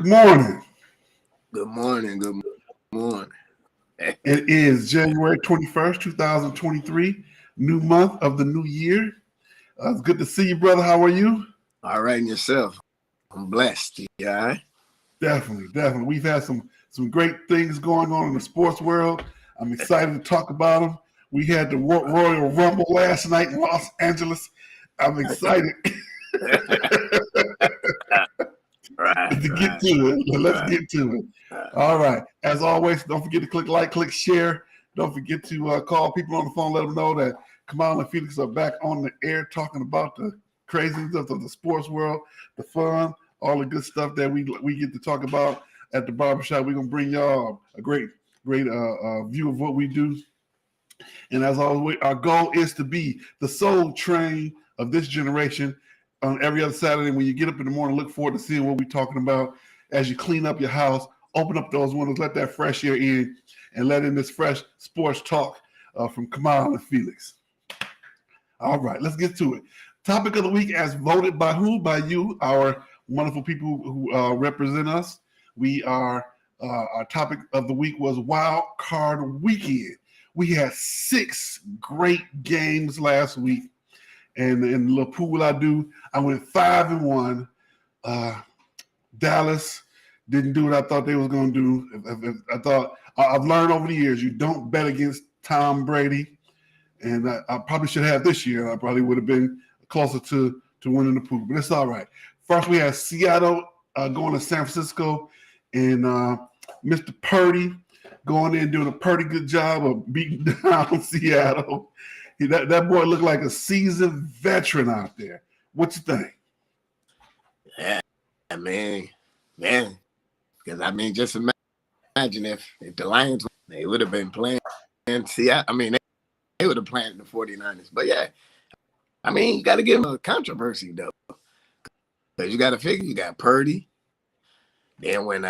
Good morning. Good morning. Good morning. It is January 21st, 2023, new month of the new year. It's good to see you, brother. How are you? All right, and yourself? I'm blessed. Yeah. Definitely. We've had some great things going on in the sports world. I'm excited to talk about them. We had the Royal Rumble last night in Los Angeles. I'm excited to get to it. Let's get to it. All right. As always, don't forget to click like, click share. Don't forget to call people on the phone, let them know that Kamau and Felix are back on the air talking about the craziness of the sports world, the fun, all the good stuff that we get to talk about at the barbershop. We're going to bring y'all a great view of what we do. And as always, our goal is to be the soul train of this generation. On every other Saturday, when you get up in the morning, look forward to seeing what we're talking about as you clean up your house, open up those windows, let that fresh air in, and let in this fresh sports talk from Kamau and Felix. All right, let's get to it. Topic of the week as voted by who? By you, our wonderful people who represent us. Our topic of the week was Wild Card Weekend. We had 6 great games last week. And in the little pool I went 5-1. Dallas didn't do what I thought they was going to do. I've learned over the years, you don't bet against Tom Brady. And I probably should have this year. I probably would have been closer to winning the pool. But it's all right. First, we had Seattle going to San Francisco. And Mr. Purdy going in doing a pretty good job of beating down Seattle. That boy looked like a seasoned veteran out there. What you think? Yeah, man. Because, just imagine if the Lions, they would have been playing Seattle. They would have played the 49ers. But, yeah, you got to give them a controversy, though. Because you got to figure you got Purdy. Then when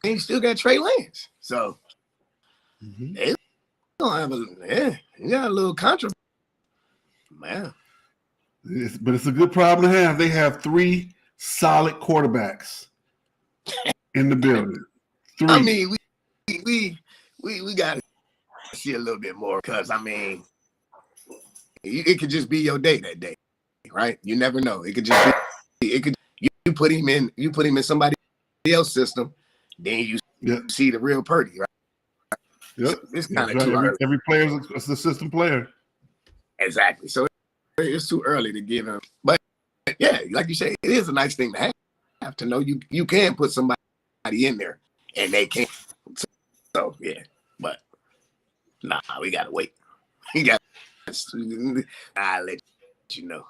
you still got Trey Lance. So, they don't have you got a little controversy, man. But it's a good problem to have. They have 3 solid quarterbacks in the building. 3. We got to see a little bit more because it could just be your day that day, right? You never know. It could just be. It could you put him in somebody else's system, then you see the real Purdy, right? Yep. So it's kind of too early. Every player is a system player. Exactly. So it's too early to give him. But yeah, like you say, it is a nice thing to have to know you can put somebody in there and they can't. So yeah, but we gotta wait. I'll let you know.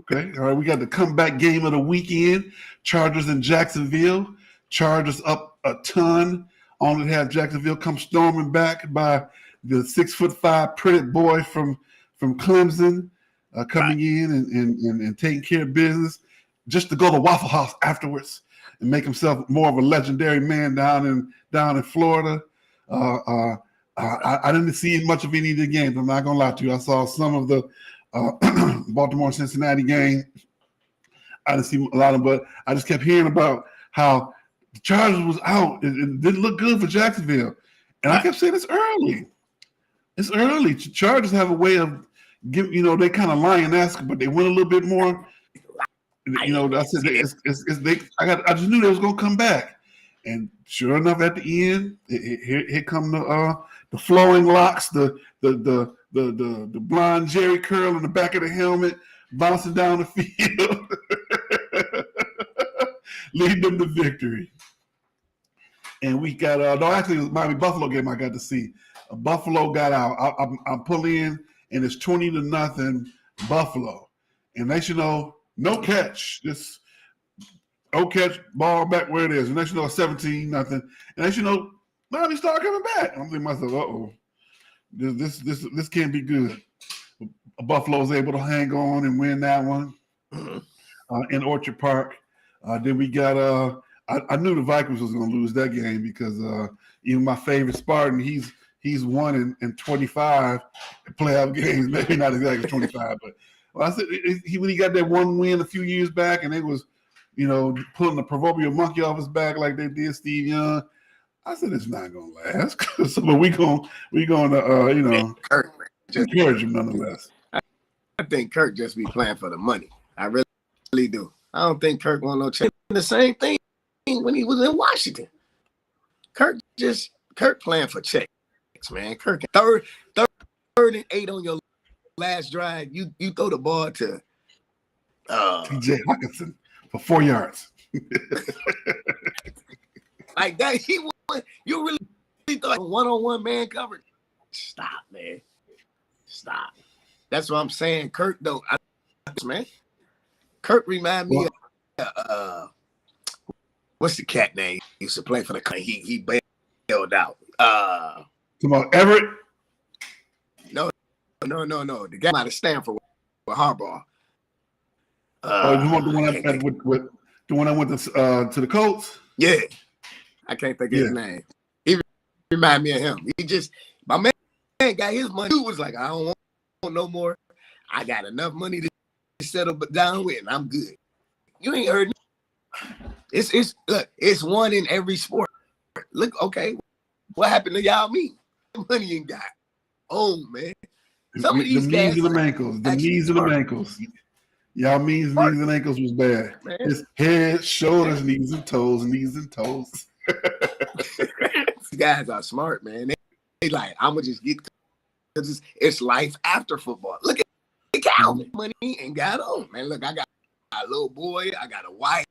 Okay. All right. We got the comeback game of the weekend. Chargers in Jacksonville. Chargers up a ton. Only to have Jacksonville come storming back by the 6'5" pretty boy from Clemson coming in and taking care of business, just to go to Waffle House afterwards and make himself more of a legendary man down in Florida. I didn't see much of any of the games. I'm not gonna lie to you. I saw some of the Baltimore-Cincinnati game. I didn't see a lot of them, but I just kept hearing about how the Chargers was out. It didn't look good for Jacksonville. And I kept saying it's early. It's early. Chargers have a way of giving, they kind of lion-esque, but they win a little bit more. I said I just knew they was gonna come back. And sure enough, at the end, here come the flowing locks, the blonde Jerry curl in the back of the helmet, bouncing down the field, leading them to victory. And we got actually it was Miami Buffalo game I got to see. Buffalo got out. I pull in and it's 20-0 Buffalo, and they should know no catch. Just no catch, ball back where it is. And they should know 17-0, and they should know Miami start coming back. I'm thinking to myself, this can't be good. Buffalo's able to hang on and win that one in Orchard Park. Then we got I knew the Vikings was going to lose that game because even my favorite Spartan, he's 1-25 playoff games. Maybe not exactly 25, but I said when he got that one win a few years back, and it was pulling the proverbial monkey off his back like they did Steve Young. I said it's not gonna last. So, but we gonna Kirk encourage him nonetheless. I think Kirk just be playing for the money. I really do. I don't think Kirk want no check. The same thing when he was in Washington. Kirk playing for checks, man. Kirk third and 8 on your last drive. You throw the ball to T.J. Hawkinson for 4 yards. Like that, you really thought one-on-one man coverage? Stop, man. Stop. That's what I'm saying. Kirk, though, man. Kirk remind me of what's the cat name? He used to play for the he bailed out. Come on, Everett. No. The guy out of Stanford with Harbaugh. You want the one that went to the Colts? Yeah. I can't think of his name. He remind me of him. My man got his money. He was like, I don't want no more. I got enough money to settle down with, and I'm good. You ain't heard me. It's one in every sport. Look, okay, what happened to y'all? Money ain't got. Oh man, some of these the guys. Knees and the ankles. The knees and the ankles. Y'all knees and ankles was bad. Man. It's head, shoulders, knees and toes. These guys are smart, man. They like, I'm gonna just get because it's life after football. Look at Calvin. Money ain't got on, man. Look, I got a little boy, I got a wife,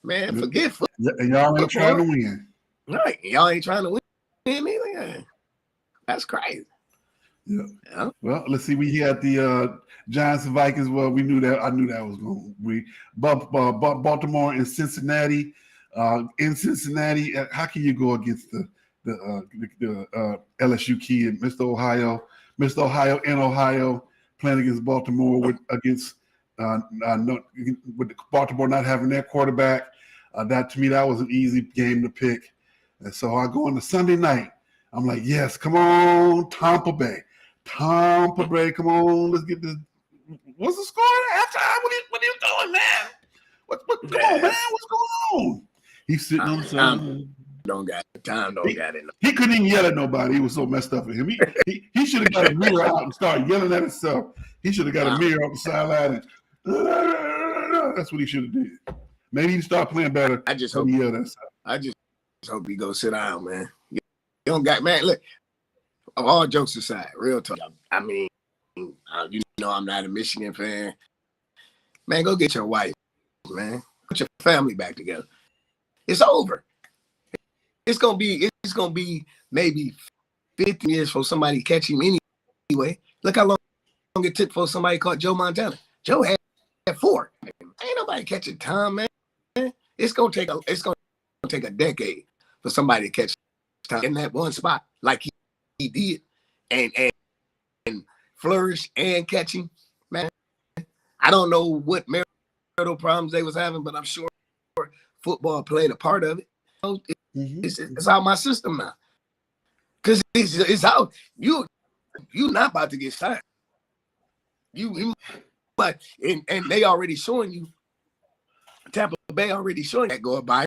man. Forget football. And y'all ain't trying to win. Right. Y'all ain't trying to win either. That's crazy. Yeah. Well, let's see. We had the Giants and Vikings. Well, we knew that. I knew that was going to be. Baltimore and Cincinnati. In Cincinnati, how can you go against the LSU kid, Mr. Ohio in Ohio, playing against Baltimore with Baltimore not having their quarterback? That to me, that was an easy game to pick. And so I go into Sunday night. I'm like, yes, come on, Tampa Bay, come on, let's get this. What's the score at halftime? What are you doing, man? Come on, man, what's going on? He's sitting on the side. Don't got it. He couldn't even yell at nobody. He was so messed up with him. He should have got a mirror out and started yelling at himself. He should have got a mirror up the sideline and that's what he should have did. Maybe he start playing better. I just hope he go sit down, man. You don't got, man. Look, all jokes aside, real talk. I mean, I'm not a Michigan fan. Man, go get your wife, man. Put your family back together. It's over. It's gonna be maybe 50 years for somebody to catch him anyway. Look how long it took for somebody caught Joe Montana. Joe had 4. Ain't nobody catching Tom, man. It's gonna take a decade for somebody to catch Tom in that one spot like he did and flourish and catch him, man. I don't know what marital problems they was having, but I'm sure football played a part of it. It's out my system now. Because it's out. You not about to get signed. But they already showing you, Tampa Bay already showing that going by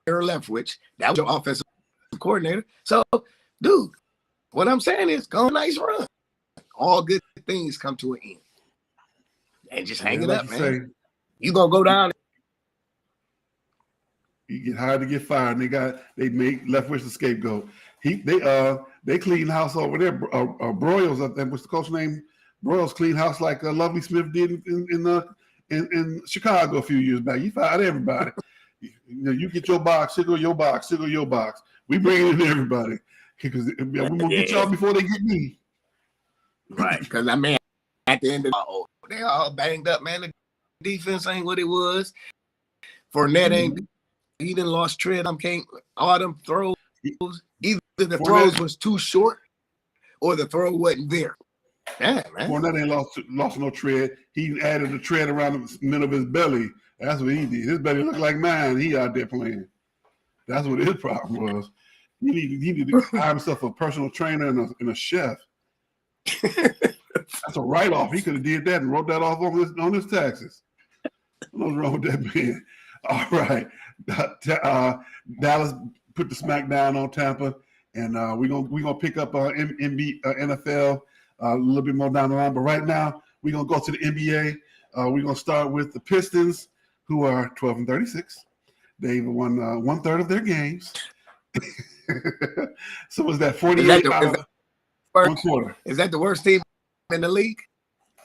Aaron Leftwich. That was your offensive coordinator. So, dude, what I'm saying is go nice run. All good things come to an end. And just hang it up, man. You gonna go down. You get hired to get fired, and they make Leftwich the scapegoat. They clean house over there. Broyles, I think, what's the coach's name? Broyles clean house like Lovely Smith did in Chicago a few years back. You fired everybody. You get your box, sickle your box. We bring in everybody because we're gonna get y'all before they get me. Right, because I mean, at the end of they all banged up, man. The defense ain't what it was. Fournette ain't. He done lost tread. All them throws. Either the throws was too short, or the throw wasn't there. Yeah, man. Fournette ain't lost no tread. He added a tread around the middle of his belly. That's what he did. His belly looked like mine. He out there playing. That's what his problem was. He needed to hire himself a personal trainer and a chef. That's a write-off. He could have did that and wrote that off on his taxes. What's wrong with that man? All right. Dallas put the smack down on Tampa, and we're gonna pick up NFL a little bit more down the line. But right now, we're gonna go to the NBA. We're gonna start with the Pistons, who are 12-36. They've won 1/3 of their games. So was that 48 out of 1/4? Is that the worst team in the league?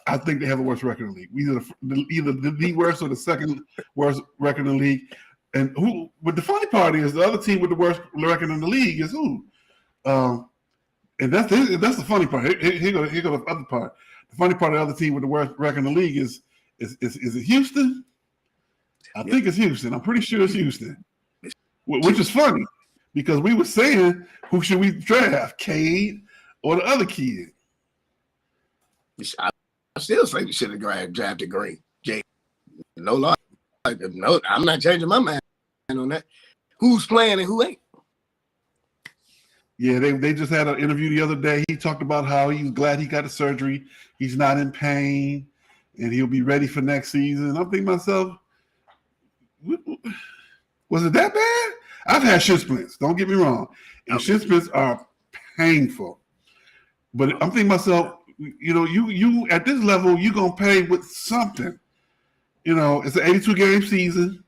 I think they have the worst record in the league. Either the worst or the second worst record in the league. And who? But the funny part is the other team with the worst record in the league is who? And that's the funny part. Here go the other part. The funny part of the other team with the worst record in the league is it Houston? I think it's Houston. I'm pretty sure it's Houston, which is funny because we were saying who should we draft, Cade or the other kid? I still say we should have drafted Green. Jay. No, I'm not changing my mind on that. Who's playing and who ain't? Yeah, they just had an interview the other day. He talked about how he was glad he got the surgery. He's not in pain, and he'll be ready for next season. And I'm thinking to myself, was it that bad? I've had shin splints. Don't get me wrong. And shin splints are painful. But I'm thinking to myself, you at this level, you're going to pay with something. It's an 82-game season.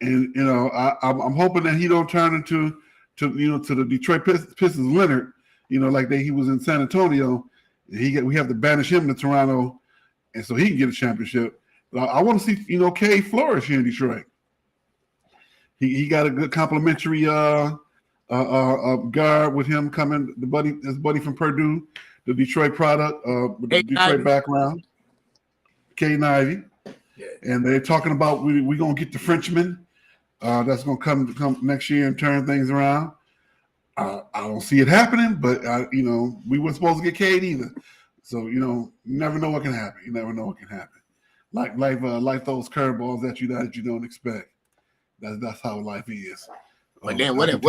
And, I'm hoping that he don't turn into the Detroit Pistons Leonard, like he was in San Antonio. And we have to banish him to Toronto, and so he can get a championship. But I want to see, Cade flourish here in Detroit. He got a good complimentary guard with him coming, his buddy from Purdue, the Detroit product, with the Detroit background, Caden Ivey. Yeah. And they're talking about we're going to get the Frenchman that's going to come next year and turn things around. I don't see it happening, but, we weren't supposed to get Cade either. So, you never know what can happen. You never know what can happen. Like those curveballs that you don't expect. That's how life is. But then what if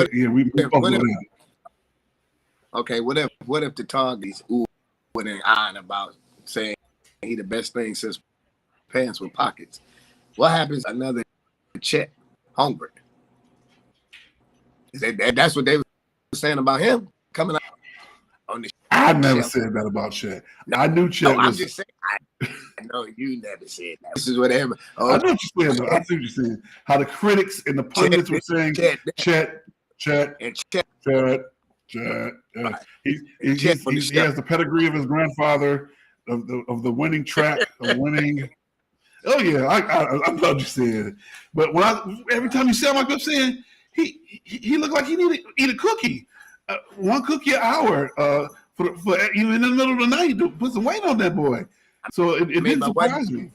the targets with an eye about saying he the best thing since pants with pockets? What happens another Chet Holmgren? That's what they were saying about him coming out on the I never said that about Chet. No, I knew Chet was. I'm just saying. I know you never said that. This is what everybody. I know what you're saying. I see what you're saying. How the critics and the pundits were saying Chet. Right. He has the pedigree of his grandfather of the winning track of winning. Oh yeah, I know what you're saying. But every time you sound like I'm saying, he looked like he needed to eat a cookie, one cookie an hour, for even in the middle of the night to put some weight on that boy. So it didn't surprise me.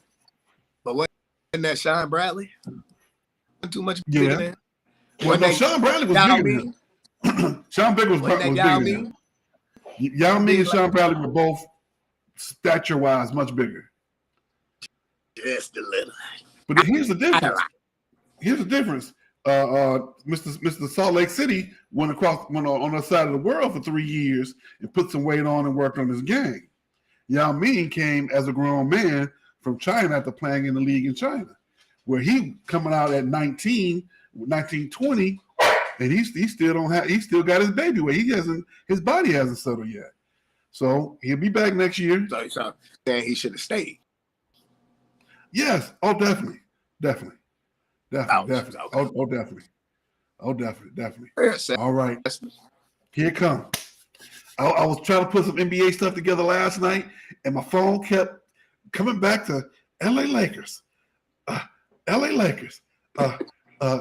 But wasn't that Sean Bradley? Too much bigger than? Well, no, Sean Bradley was bigger than him. Sean Bradley was bigger than him. Yao Ming and Sean Bradley were both stature-wise much bigger. Just a little. But here's the difference. Mr. Salt Lake City went on the side of the world for 3 years and put some weight on and worked on his game. Yao Ming came as a grown man from China after playing in the league in China, where he coming out at 19, 20, and he still got his baby weight. His body hasn't settled yet. So he'll be back next year. So saying he should have stayed. Yes. Oh, definitely. Okay. Oh, definitely. All right. Here it comes. I was trying to put some NBA stuff together last night, and my phone kept coming back to LA Lakers.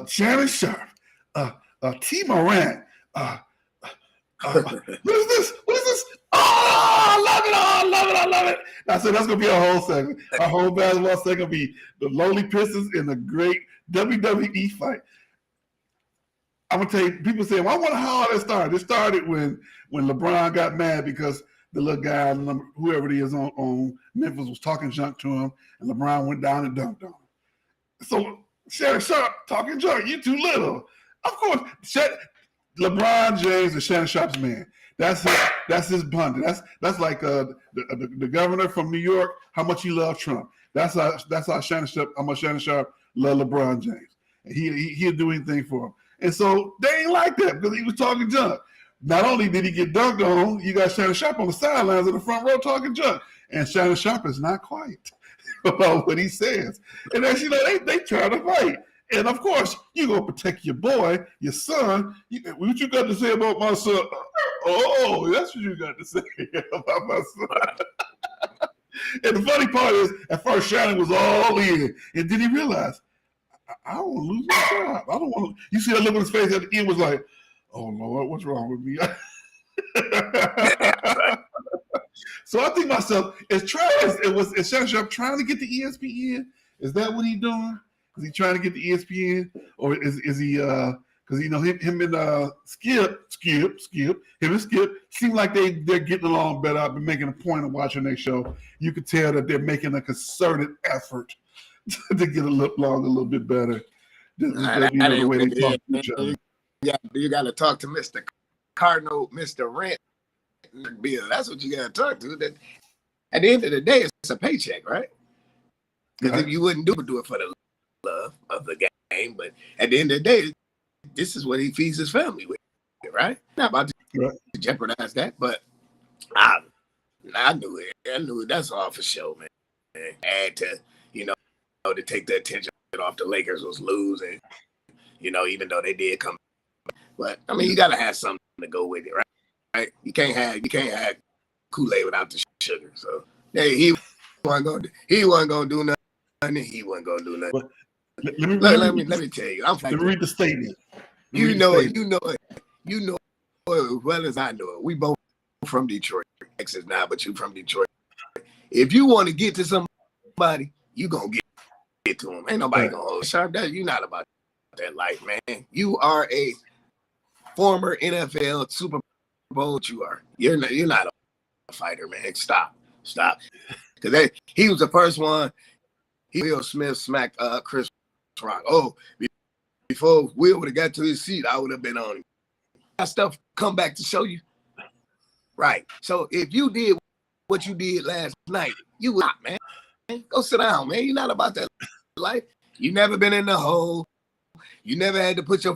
Shannon Sharpe. T. Morant. What is this? Oh, I love it. I said that's going to be our whole segment. Our whole basketball segment will be the lowly Pistons in the great WWE fight. I'm going to tell you, people say, well, I wonder how all that started. It started when LeBron got mad because the little guy, whoever it is on Memphis, was talking junk to him, and LeBron went down and dunked on him. So Shannon Sharpe talking junk, you too little. Of course, LeBron James is Shannon Sharpe's man. That's his pundit. That's like the governor from New York, how much he loved Trump. That's how Shannon Sharpe love LeBron James. And he'll do anything for him. And so they ain't like that because he was talking junk. Not only did he get dunked on, you got Shannon Sharpe on the sidelines in the front row talking junk. And Shannon Sharpe is not quiet about what he says. And as you know, they try to fight. And of course, you gonna protect your boy, your son. What you got to say about my son? Oh, that's what you got to say about my son. And the funny part is, at first Shannon was all in, and then he realized, I don't want to lose my job. I don't want to. You see that look on his face at the end was like, oh Lord, what's wrong with me? So I think myself, is Shannon Sharpe trying to get the ESPN? Is that what he's doing? Is he trying to get the ESPN, or is he? Because him and Skip, him and Skip seem like they're getting along better. I've been making a point of watching their show. You can tell that they're making a concerted effort to get along a little bit better. The way they talk to each other. Yeah, you got to talk to Mr. Cardinal, Mr. Rent Bill. That's what you got to talk to. That at the end of the day, it's a paycheck, right? Because if you wouldn't do it for the love of the game, but at the end of the day, this is what he feeds his family with, right? Not about to jeopardize that, but I knew it. I knew it. That's all for show, man. And to to take the attention off the Lakers was losing, even though they did come. But I mean, you gotta have something to go with it, right? You can't have Kool-Aid without the sugar. So he wasn't gonna do nothing. He wasn't gonna do nothing. But let me tell you. Let me read the statement. You know it as well as I know it. We both from Detroit, Texas now, but you from Detroit. If you want to get to somebody, you gonna get to them. Ain't nobody gonna hold Sharpe. You're not about that life, man. You are a former NFL Super Bowl. You are. You're not a fighter, man. Stop. Because he was the first one. Will Smith smacked Chris Rock. Oh, before Will would have got to his seat, I would have been on him. That stuff come back to show you. Right. So if you did what you did last night, you would not, man. Go sit down, man. You're not about that life. You never been in the hole. You never had to put your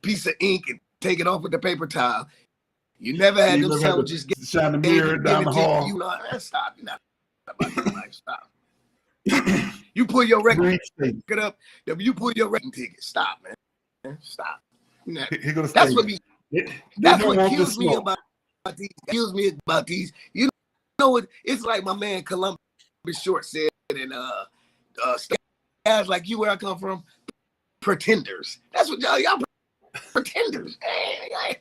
piece of ink and take it off with the paper towel. You never had them sandwiches get shine the mirror down the hall. Stop. You're not about that life. Stop. You pull your record ticket up. You pull your record ticket. Stop, man. Stop. That's what kills me about these. Kills me about these. You know what? It's like my man Columbus Short said in guys like you, where I come from, pretenders. That's what y'all pretenders. Hey,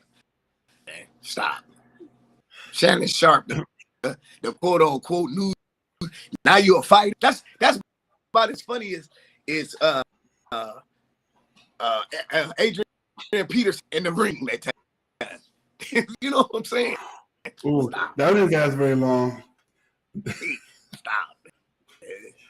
stop. Shannon Sharpe, the quote unquote news. Now you're a fighter. That's about as funny as Adrian Peterson in the ring that time. You know what I'm saying? Ooh, that didn't last very long. Stop.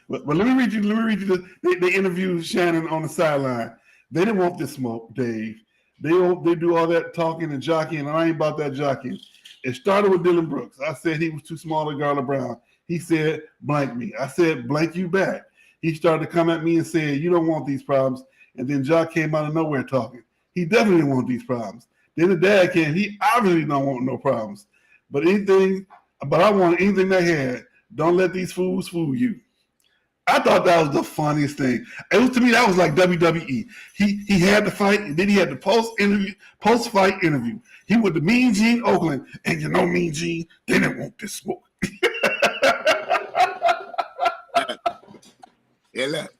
But let me read you. They interviewed Shannon on the sideline. They didn't want this smoke, Dave. They do all that talking and jockeying, and I ain't about that jockeying. It started with Dylan Brooks. I said he was too small to guard LeBron. He said, blank me. I said, blank you back. He started to come at me and say, you don't want these problems. And then Jock came out of nowhere talking. He definitely didn't want these problems. Then the dad came. He obviously don't want no problems. But I want anything they had. Don't let these fools fool you. I thought that was the funniest thing. To me, that was like WWE. He had the fight, and then he had the post-fight interview. He went to Mean Gene Oakland, and you know Mean Gene, they didn't want this smoke. Yeah, look,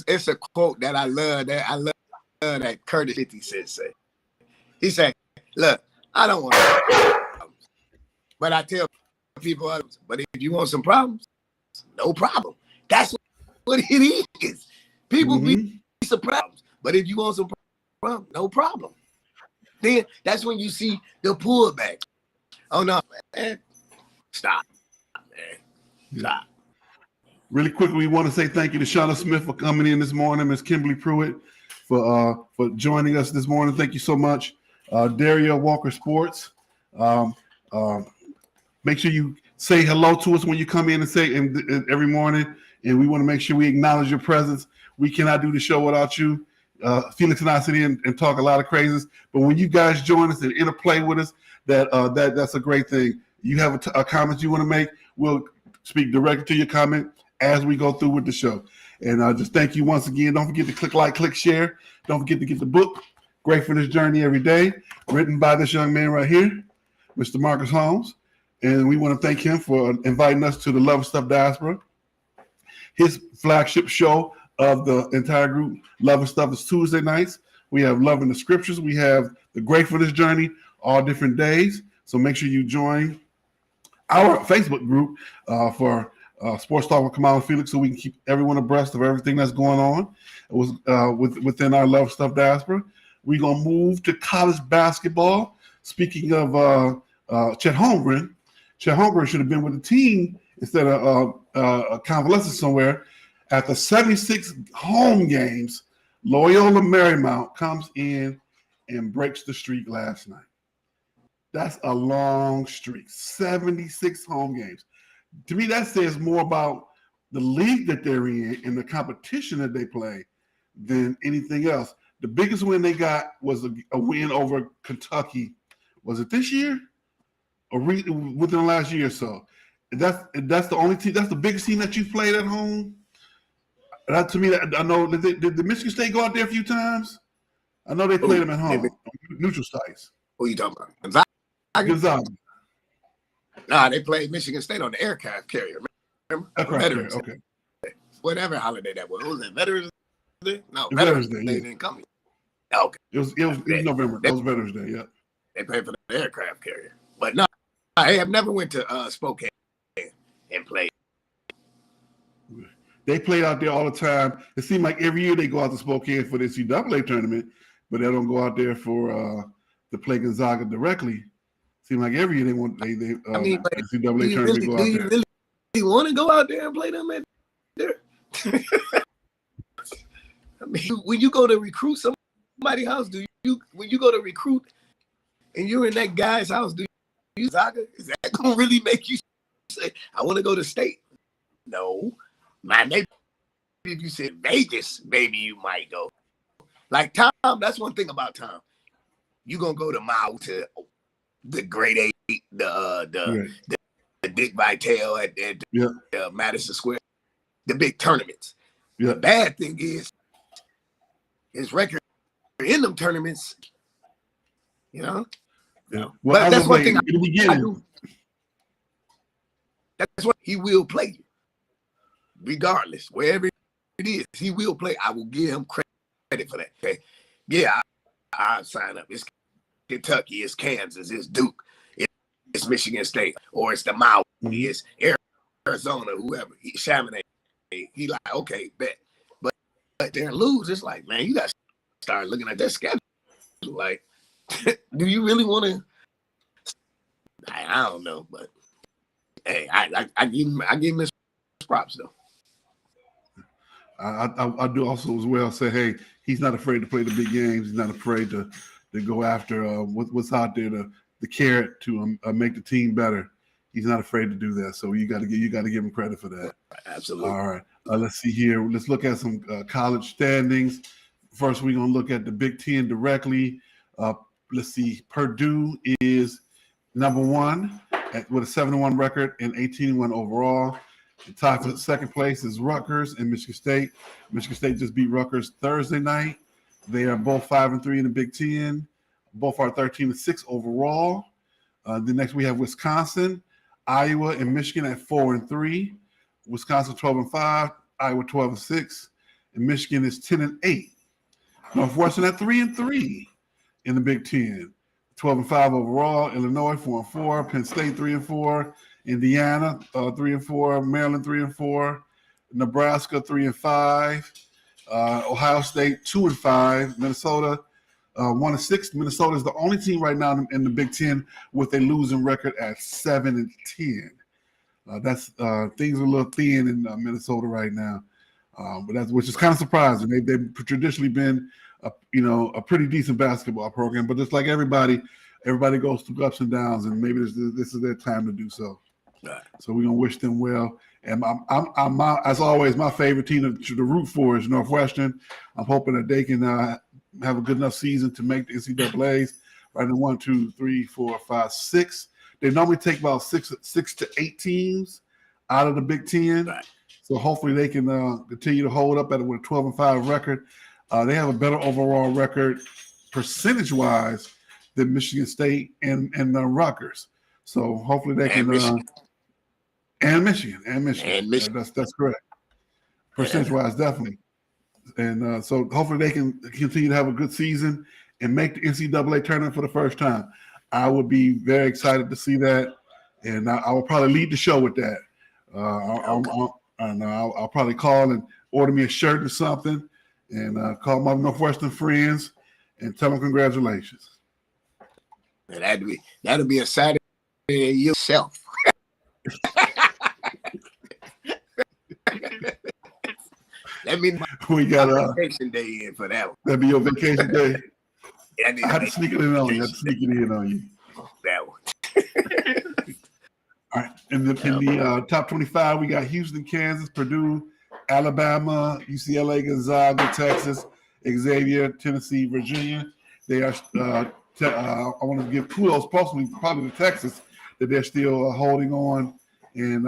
it's a quote that I love. That Curtis 50 Cent said. He said, "Look, I don't want problems, but I tell people, but if you want some problems, no problem. That's what it is. People be surprised, but if you want some problems, no problem. Then that's when you see the pullback. Oh no, man, stop, man, stop." Really quickly, we want to say thank you to Shannon Smith for coming in this morning, Ms. Kimberly Pruitt for joining us this morning. Thank you so much. Daria Walker Sports. Make sure you say hello to us when you come in and say every morning, and we want to make sure we acknowledge your presence. We cannot do the show without you. Felix and I sit in and talk a lot of crazies, but when you guys join us and interplay with us, that's a great thing. You have a comment you want to make, we'll speak directly to your comment as we go through with the show. And just thank you once again. Don't forget to click like, click share. Don't forget to get the book, Gratefulness Journey Every Day, written by this young man right here, Mr. Marcus Holmes. And we want to thank him for inviting us to the Love and Stuff Diaspora. His flagship show of the entire group, Love and Stuff, is Tuesday nights. We have Love in the Scriptures. We have the Gratefulness Journey all different days. So make sure you join our Facebook group for Sports Talk with Kamau and Felix, so we can keep everyone abreast of everything that's going on within our Love Stuff Diaspora. We're going to move to college basketball. Speaking of Chet Holmgren should have been with the team instead of convalescing somewhere. After 76 home games, Loyola Marymount comes in and breaks the streak last night. That's a long streak, 76 home games. To me, that says more about the league that they're in and the competition that they play than anything else. The biggest win they got was a win over Kentucky. Was it this year or within the last year or so? That's the only team. That's the biggest team that you've played at home. That, to me, I know. Did the Michigan State go out there a few times? I know they played them at home, neutral sites. Who are you talking about? Gonzaga. Nah, they played Michigan State on the aircraft carrier. Remember? Veterans. Okay. Whatever holiday that was. Was it Veterans Day? No, Veterans Day. They didn't come. Okay. It was November. That was Veterans Day. Yeah. They paid for the aircraft carrier, but no, I have never went to Spokane and played. They played out there all the time. It seemed like every year they go out to Spokane for the NCAA tournament, but they don't go out there for to play Gonzaga directly. Seems like every year they NCAA tournament go out there. Do you really want to go out there and play them at there? I mean, when you go to recruit somebody's house, when you go to recruit and you're in that guy's house, do you Gonzaga? Is that gonna really make you say, I want to go to state? No. Maybe if you said Vegas, maybe you might go. Like Tom, that's one thing about Tom. You're gonna go to Mau to the grade 8, the Dick Vitale at Madison Square, the big tournaments. Yeah. The bad thing is his record in them tournaments, you know. Yeah. Well, but that's one thing I do. That's what he will play you. Regardless, wherever it is, he will play. I will give him credit for that. Okay? Yeah, I'll sign up. It's Kentucky, it's Kansas, it's Duke, it's Michigan State, or it's the Maui, it's Arizona, whoever. Shannon, he like, okay, bet. But they're lose. It's like, man, you got to start looking at that schedule. Like, do you really want to? I don't know, but hey, I give him his props though. I do also as well say, hey, he's not afraid to play the big games. He's not afraid to go after what's out there, the carrot to make the team better. He's not afraid to do that. So you got to give him credit for that. Absolutely. All right. Let's see here. Let's look at some college standings. First, we're gonna look at the Big Ten directly. Let's see. Purdue is number 1 with a 7-1 record and 18-1 overall. The tied for second place is Rutgers and Michigan State. Michigan State just beat Rutgers Thursday night. They are both 5-3 in the Big Ten. Both are 13-6 overall. Then next we have Wisconsin, Iowa, and Michigan at 4-3. Wisconsin 12-5, Iowa 12-6, and Michigan is 10-8. Northwestern at 3-3 in the Big Ten. 12-5 overall. Illinois 4-4. Penn State 3-4. Indiana 3-4. Maryland 3-4. Nebraska 3-5. Ohio State 2-5. Minnesota 1-6. Minnesota is the only team right now in the Big Ten with a losing record at 7-10. That's things are a little thin in Minnesota right now, but which is kind of surprising. They've traditionally been a pretty decent basketball program, but just like everybody goes through ups and downs, and maybe this is their time to do so. So we're gonna wish them well. And I'm as always, my favorite team to root for is Northwestern. I'm hoping that they can have a good enough season to make the NCAA's. Right in 1, 2, 3, 4, 5, 6. They normally take about six to 8 teams out of the Big Ten. Right. So hopefully they can continue to hold up with a 12-5 record. They have a better overall record percentage-wise than Michigan State and Rutgers. So hopefully they can Michigan. And Michigan. That's correct. Percentage-wise, definitely. And so hopefully they can continue to have a good season and make the NCAA tournament for the first time. I would be very excited to see that, and I will probably lead the show with that. I'll probably call and order me a shirt or something, and call my Northwestern friends and tell them congratulations. And that'll be a Saturday in yourself. That means we got a vacation day in for that one. That'd be your vacation day. Yeah, I had to sneak it in on you. That one. All right. In the top 25, we got Houston, Kansas, Purdue, Alabama, UCLA, Gonzaga, Texas, Xavier, Tennessee, Virginia. They are. I want to give kudos, probably to Texas, that they're still holding on, and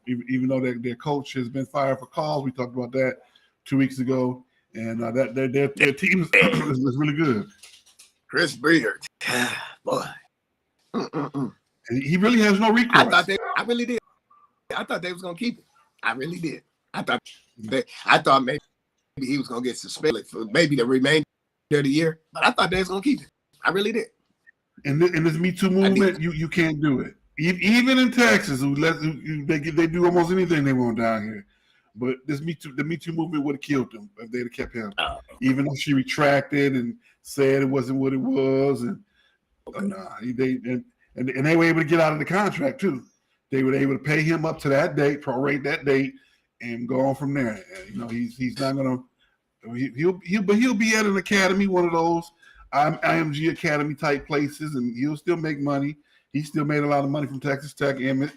even though their coach has been fired for cause, we talked about that 2 weeks ago, and that their team is really good. Chris Beard, boy. And he really has no recourse. I really did. I thought they was gonna keep it. I really did. I thought maybe he was gonna get suspended for maybe the remainder of the year, but I thought they was gonna keep it. I really did. In this Me Too movement, you can't do it. Even in Texas, they do almost anything they want down here. But the Me Too movement would have killed them if they'd have kept him. Even though she retracted and said it wasn't what it was, and they were able to get out of the contract too. They were able to pay him up to that date, prorate that date, and go on from there. He's not gonna. He'll be at an academy, one of those IMG Academy type places, and he'll still make money. He still made a lot of money from Texas Tech and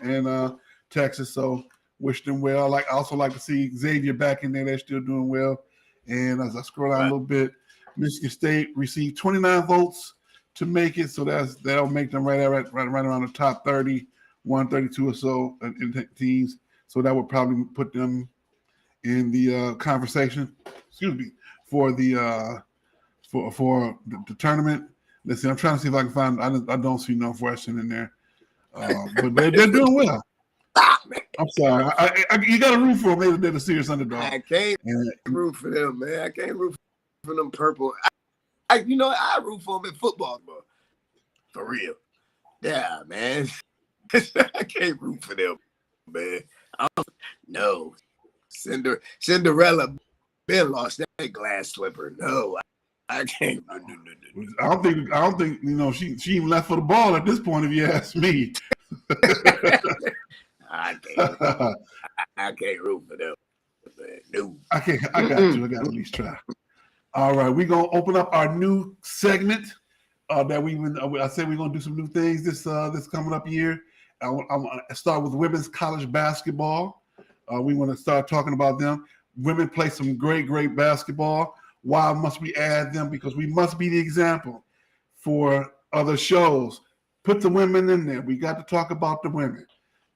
Texas. So wish them well. I also like to see Xavier back in there. They're still doing well. And as I scroll down a little bit, Michigan State received 29 votes to make it. So that'll make them right around the top 30, 132 or so in teams. So that would probably put them in the conversation. Excuse me, for the tournament. Let's see. I'm trying to see if I can find. I don't see Northwestern in there, but they're doing well. I'm sorry. You got to root for them. They're the serious underdog. I can't root for them, man. I can't root for them purple. I root for them in football, bro. For real. Yeah, man. I can't root for them, man. No. Cinderella Ben lost that glass slipper. No, I can't. I don't think she even left for the ball at this point, if you ask me. I can't root for them. No. I got to at least try. All right, we're gonna open up our new segment that I said we're gonna do some new things this coming up year. I want to start with women's college basketball. We want to start talking about them. Women play some great basketball. Why must we add them? Because we must be the example for other shows. Put the women in there. We got to talk about the women.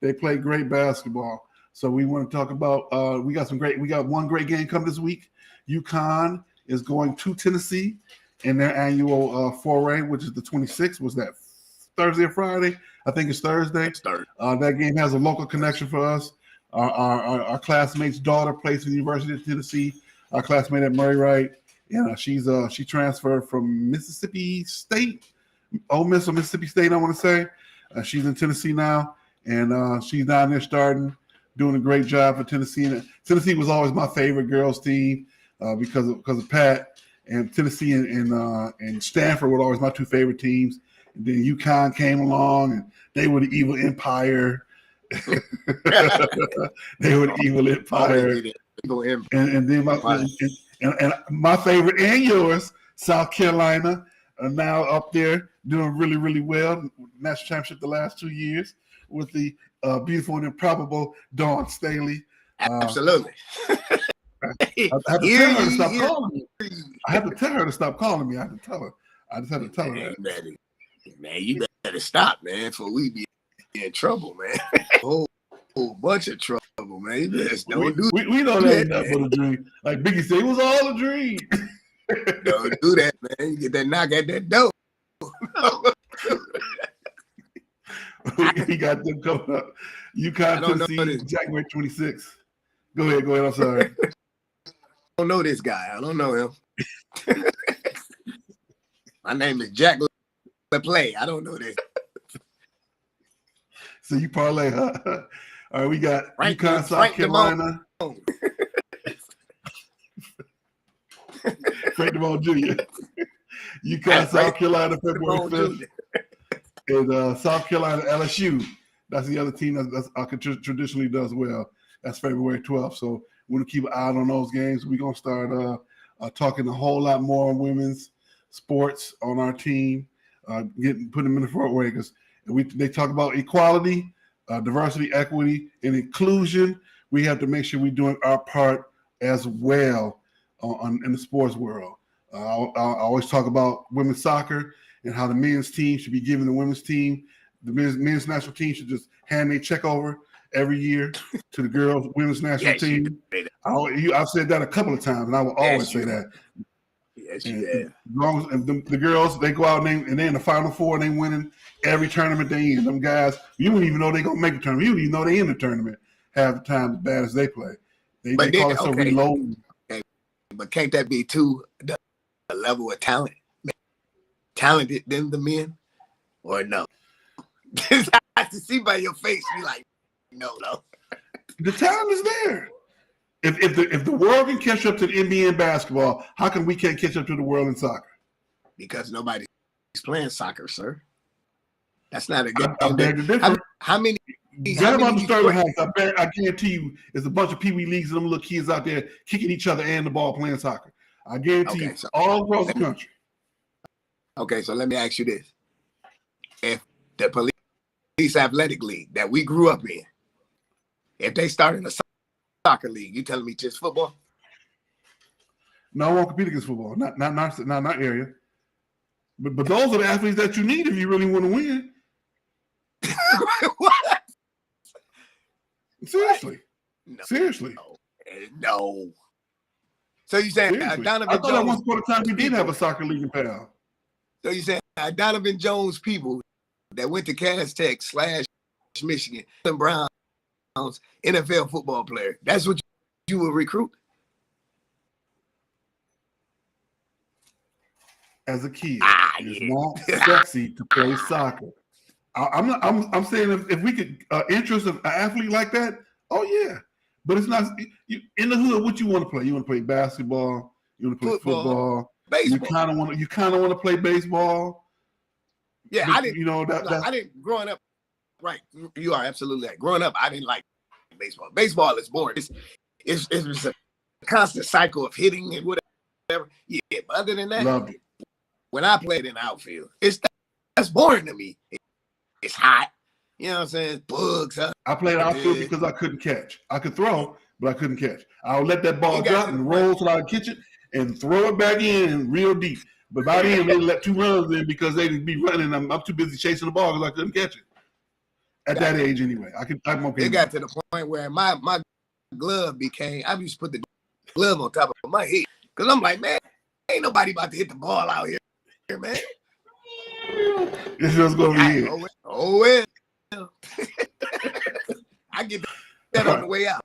They play great basketball. So we want to talk about we got one great game coming this week. UConn is going to Tennessee in their annual foray, which is the 26th. Was that Thursday or Friday? I think it's Thursday. That game has a local connection for us. Our classmate's daughter plays for the University of Tennessee. Our classmate at Murray Wright, and she transferred from Mississippi State, Ole Miss or Mississippi State, I want to say. She's in Tennessee now, and she's down there starting, doing a great job for Tennessee. And Tennessee was always my favorite girls team because of Pat, and Tennessee and Stanford were always my two favorite teams. And then UConn came along, and they were the evil empire. They were the evil empire. And then my favorite and yours, South Carolina, are now up there doing really well. National championship the last 2 years. with the beautiful and improbable Dawn Staley. Absolutely. I have to tell her to stop calling me. I have to tell her to stop calling me. I have to tell her. I just have to tell her that. Man, you better stop, man, before we be in trouble, man. whole bunch of trouble, man. You just don't do we know that ain't nothing but a dream. Like Biggie said, it was all a dream. Don't do that, man. You get that knock at that door. He got them coming up. UConn, Tennessee, January 26th. Go ahead. I'm sorry. I don't know this guy. I don't know him. My name is Jack LaPlay. I don't know this. So you parlay, huh? All right, we got UConn, South Carolina. Frank DeMond Jr. UConn, South Carolina, February 5th. And South Carolina, LSU. That's the other team that traditionally does well. That's February 12th. So we're going to keep an eye on those games. We're going to start talking a whole lot more on women's sports on our team, putting them in the front way because they talk about equality, diversity, equity, and inclusion. We have to make sure we're doing our part as well in the sports world. I always talk about women's soccer and how the men's team should be giving the women's team, the men's national team should just hand their check over every year to the girls' women's national team. I've said that a couple of times, and I will always say that. Yes, you have. As long as the girls, they go out and they're in the Final Four and they winning every tournament they in. Them guys, you don't even know they're going to make the tournament. You don't even know they in the tournament half the time as bad as they play. They call it so reloading. Okay. But can't that be too the level of talent? Talented than the men? Or no? I have to see by your face, you like, no. The talent is there. If the world can catch up to the NBA in basketball, how come we can't catch up to the world in soccer? Because nobody's playing soccer, sir. That's not a good. I beg to differ. How many? I guarantee you, there's a bunch of Pee Wee leagues and them little kids out there kicking each other and the ball playing soccer. I guarantee you, all across the country. Okay, so let me ask you this: if the police athletic league that we grew up in, if they started a soccer league, you telling me just football? No, I won't compete against football. Not area. But those are the athletes that you need if you really want to win. What? Seriously. No. Seriously. No. So you saying Donovan I thought Jones? at once upon a time we did have a soccer league in Pal. So you saying Donovan Jones people that went to Cass Tech / Michigan, and Browns, NFL football player. That's what you would recruit? As a kid, it's not sexy to play soccer. I'm saying if we could interest an athlete like that, oh yeah. But it's not in the hood. What you want to play? You want to play basketball? You want to play football? Baseball. You kind of want to play baseball. Yeah, but, I didn't. I didn't growing up. Right, you are absolutely right. Growing up, I didn't like baseball. Baseball is boring. It's a constant cycle of hitting and whatever. Yeah, but other than that, loved it. When I played in the outfield, that's boring to me. It's hot. You know what I'm saying? Bugs. I played outfield because I couldn't catch. I could throw, but I couldn't catch. I would let that ball drop and roll till I could catch it and throw it back in real deep. But by then, they let 2 runs in because they'd be running. I'm too busy chasing the ball because I couldn't catch it. At that age, anyway. I'm okay. It got to the point where my glove became, I used to put the glove on top of my head because I'm like, man, ain't nobody about to hit the ball out here, man. It's just going to be it. Oh, well. I get that on the way out.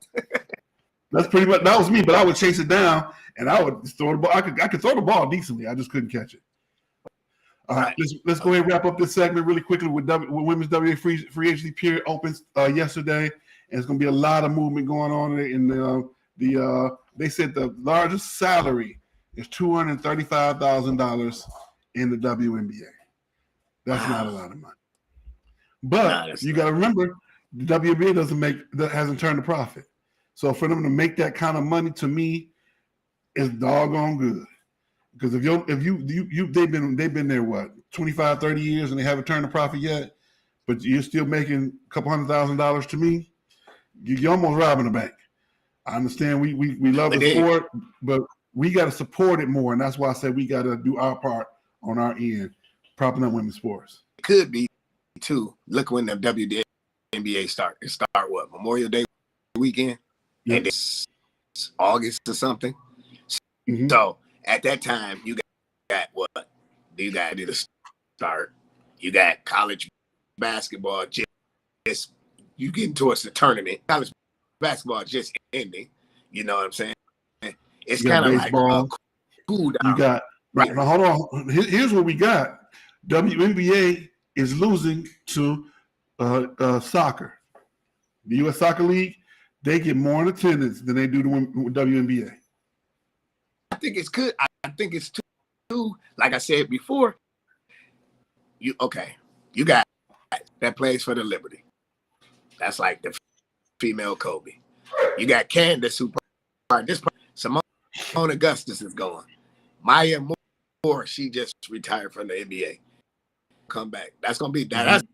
That's pretty much, that was me, but I would chase it down and I would throw the ball. I could throw the ball decently. I just couldn't catch it. All right, let's go ahead and wrap up this segment really quickly with women's WA free agency period opens yesterday, and it's going to be a lot of movement going on in they said the largest salary is $235,000 in the WNBA. That's not a lot of money, but you got to remember the WNBA hasn't turned a profit, so for them to make that kind of money to me is doggone good. Because if they've been there 25, 30 years and they haven't turned a profit yet, but you're still making a couple $100,000 to me, you're almost robbing the bank. I understand we love the sport, but we got to support it more, and that's why I said we got to do our part on our end, propping up women's sports. It could be too. Look when the WNBA start. It start what, Memorial Day weekend, and it's August or something. Mm-hmm. So at that time, you got what? You got to start. You got college basketball just you getting towards the tournament. College basketball just ending. You know what I'm saying? It's kind of like a cool down. You got right now. Hold on. Here's what we got. WNBA is losing to soccer. The U.S. Soccer League, they get more in attendance than they do the WNBA. I think it's good. I think it's too. Like I said before, you got that plays for the Liberty. That's like the female Kobe. You got Candace who Simone Augustus is going. Maya Moore, she just retired from the NBA. Come back. That's gonna be that. That's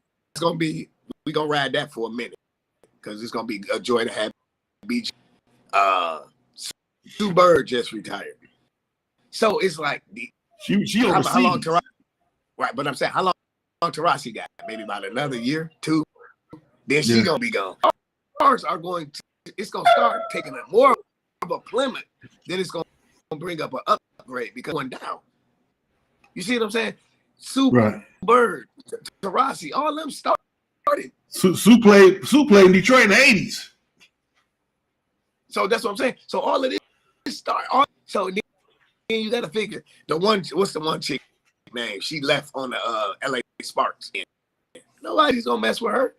gonna be. We gonna ride that for a minute because it's gonna be a joy to have BG. Sue Bird just retired, so it's like she how long Taurasi? Right, but I'm saying how long Taurasi got? Maybe about another year, 2. Then she's gonna be gone. Stars are going to. It's gonna start taking a more of a plummet. Then it's gonna bring up an upgrade because going down. You see what I'm saying? Sue Bird, Taurasi, all them started. Sue played in Detroit in the 80s. So that's what I'm saying. So all of this start. So then you got to figure the one. What's the one chick name? She left on the LA Sparks. Nobody's gonna mess with her.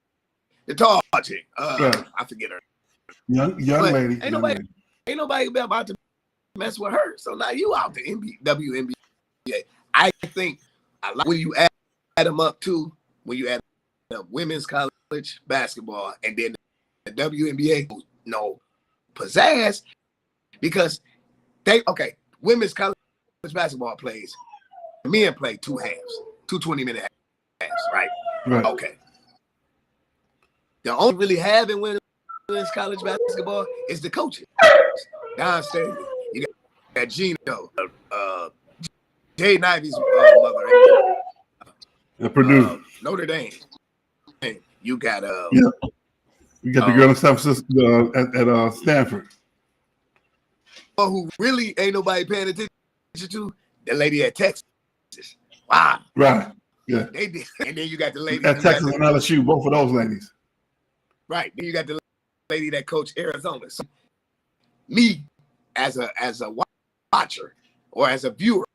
The tall chick. I forget her. Young lady. Ain't nobody about to mess with her. So now you out the WNBA. I think when you add them up too, when you add up women's college basketball and then the WNBA, pizzazz, because women's college basketball plays, men play 2 halves, 2 20-minute halves, right? Okay. The only really having women's college basketball is the coaches. Downstairs, you got Gino, Jay Ivy's mother at Purdue, Notre Dame. You got you got the girl in San Francisco at Stanford. Who really ain't nobody paying attention to? The lady at Texas. Wow. Right. Yeah. They did. And then you got the lady at Texas and LSU, both of those ladies. Right. Then you got the lady that coached Arizona. So me as a watcher or as a viewer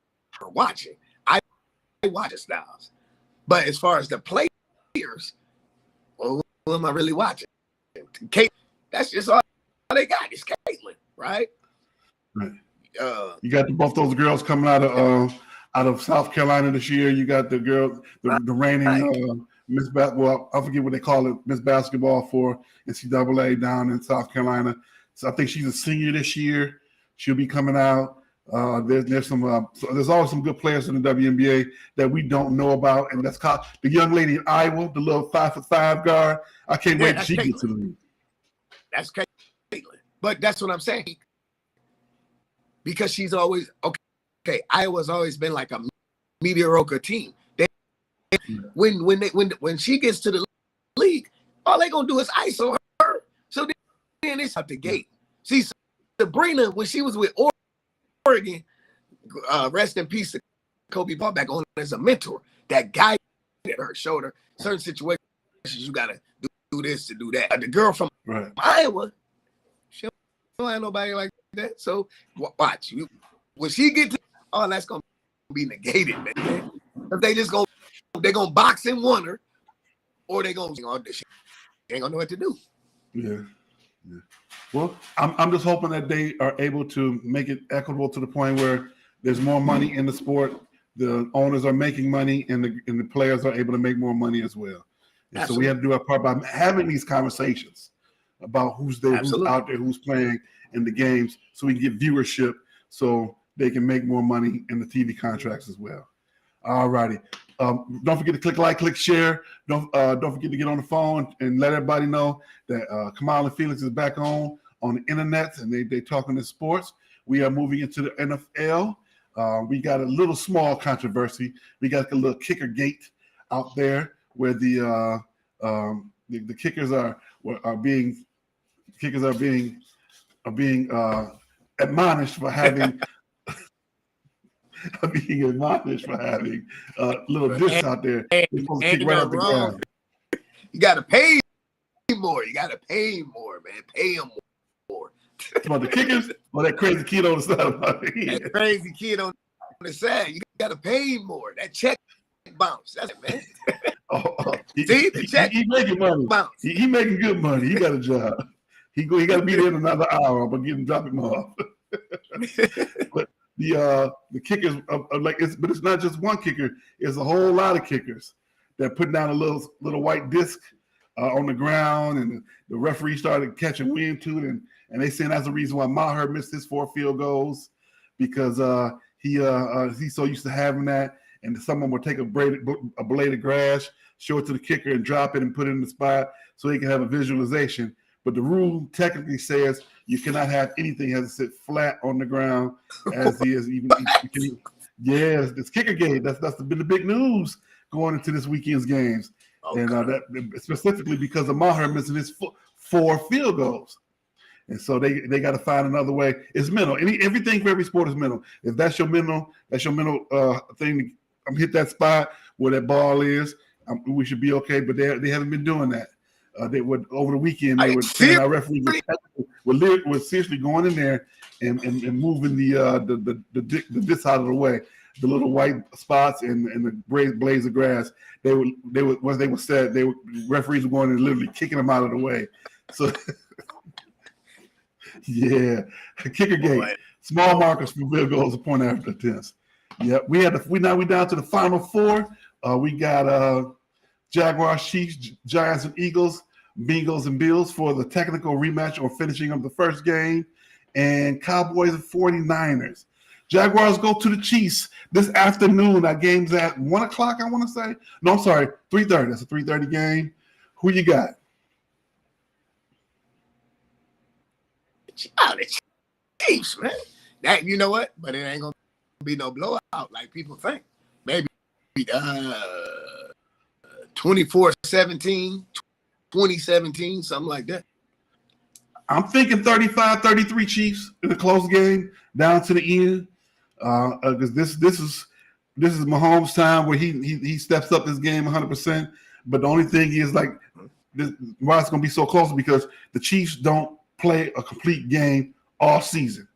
watching, I watch the styles. But as far as the players, well, who am I really watching? Kate, that's just all they got is Caitlin, right? Right. You got both those girls coming out of South Carolina this year. You got the girl, the reigning Miss Basketball. I forget what they call it, Miss Basketball for NCAA down in South Carolina. So I think she's a senior this year. She'll be coming out. There's always some good players in the WNBA that we don't know about, and that's called the young lady in Iowa, the little 5'5" guard. I can't wait till she gets to the league. That's Caitlin, but that's what I'm saying because she's always okay. Iowa's always been like a mediocre team. When she gets to the league, all they gonna do is ISO her. So then it's out the gate. See, Sabrina when she was with Oregon, rest in peace to Kobe brought back on as a mentor that guided her, showed her certain situations you gotta do this to do that. The girl from Iowa, she don't have nobody like that. So watch you when she get to that's gonna be negated, man. If they're gonna box and won her, or they gonna audition. They ain't gonna know what to do. Yeah. Well, I'm just hoping that they are able to make it equitable to the point where there's more money in the sport. The owners are making money, and the players are able to make more money as well. And so we have to do our part by having these conversations about who's there, who's out there, who's playing in the games, so we can get viewership, so they can make more money in the TV contracts as well. All righty. Don't forget to click like, click share. Don't forget to get on the phone and let everybody know that Kamau and Felix is back on the internet, and they talking to sports. We are moving into the NFL. We got a little small controversy. We got a little kicker gate out there where the kickers are being admonished for having a little dish out there. They're supposed to kick right up the ground. You got to pay more. You got to pay more, man. Pay them more. About the kickers or that crazy kid on the side of my head? That crazy kid on the side. You got to pay more. That check bounce. That's it, man. See, the check. He making money. Bounce. He making good money. He got a job. He got to be there in another hour. I'm gonna drop him off. But the kickers are like but it's not just one kicker. It's a whole lot of kickers that put down a little white disc on the ground, and the referee started catching wind to it, and they saying that's the reason why Maher missed his 4 field goals, because he's so used to having that, and someone would take a blade of grass, show it to the kicker, and drop it and put it in the spot so he can have a visualization. But the rule technically says you cannot have anything has to sit flat on the ground as he is. Yes, this kicker game. That's been the big news going into this weekend's games, and that specifically because of Maher missing his 4 field goals, and so they got to find another way. It's mental. Everything for every sport is mental. If that's your mental thing. Hit that spot where that ball is. We should be okay. But they haven't been doing that. They would over the weekend. They would say our referees were seriously going in there and moving the disc out of the way, the little white spots and the blades of grass. Referees were going and literally kicking them out of the way. So yeah, kicker gate, small markers for field goals, point after attempts. Yeah, we down to the final 4. We got Jaguars, Chiefs, Giants, and Eagles, Bengals, and Bills for the technical rematch or finishing of the first game, and Cowboys and 49ers. Jaguars go to the Chiefs this afternoon. That game's at 1 o'clock, I want to say. No, I'm sorry, 3:30. That's a 3:30 game. Who you got? Oh, the Chiefs, man. That, you know what? But it ain't going to be no blowout like people think. Maybe 24-17, 2017, something like that. I'm thinking 35-33 Chiefs in a close game down to the end. Because this is Mahomes' time where he steps up this game 100%. But the only thing is, like, why it's going to be so close, because the Chiefs don't play a complete game all season.